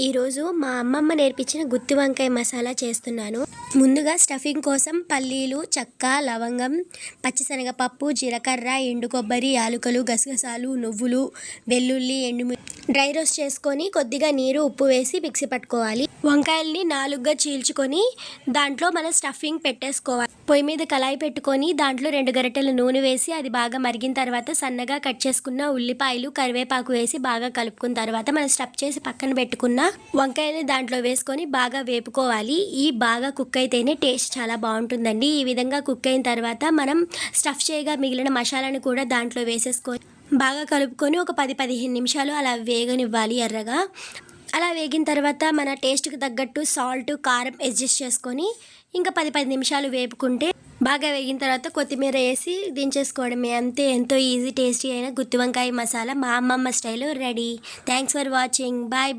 ఈరోజు మా అమ్మమ్మ నేర్పించిన గుత్తి వంకాయ మసాలా చేస్తున్నాను. ముందుగా స్టఫింగ్ కోసం పల్లీలు, చెక్క, లవంగం, పచ్చిశనగపప్పు, జీలకర్ర, ఎండు కొబ్బరి, యాలకులు, గసగసాలు, నువ్వులు, వెల్లుల్లి, డ్రై రోస్ట్ చేసుకొని కొద్దిగా నీరు, ఉప్పు వేసి మిక్సీ పట్టుకోవాలి. వంకాయల్ని 4గా చీల్చుకొని దాంట్లో మనం స్టఫింగ్ పెట్టేసుకోవాలి. పొయ్యి మీద కళాయి పెట్టుకొని దాంట్లో 2 గరిటెల నూనె వేసి అది బాగా మరిగిన తర్వాత సన్నగా కట్ చేసుకున్న ఉల్లిపాయలు, కరివేపాకు వేసి బాగా కలుపుకున్న తర్వాత మనం స్టఫ్ చేసి పక్కన పెట్టుకున్న వంకాయని దాంట్లో వేసుకొని బాగా వేపుకోవాలి. ఈ బాగా కుక్ అయితేనే టేస్ట్ చాలా బాగుంటుందండి. ఈ విధంగా కుక్ అయిన తర్వాత మనం స్టఫ్ చేయగా మిగిలిన మసాలాను కూడా దాంట్లో వేసేసుకొని బాగా కలుపుకొని ఒక 10-15 నిమిషాలు అలా వేగనివ్వాలి ఎర్రగా. అలా వేగిన తర్వాత మన టేస్ట్కి తగ్గట్టు సాల్ట్, కారం అడ్జస్ట్ చేసుకొని ఇంకా 10-10 నిమిషాలు వేపుకుంటే బాగా వేగిన తర్వాత కొత్తిమీర వేసి దించేసుకోవడమే. అంతే, ఎంతో ఈజీ టేస్టీ అయిన గుత్తి వంకాయ మసాలా మా అమ్మమ్మ స్టైల్లో ready. Thanks for watching. Bye bye.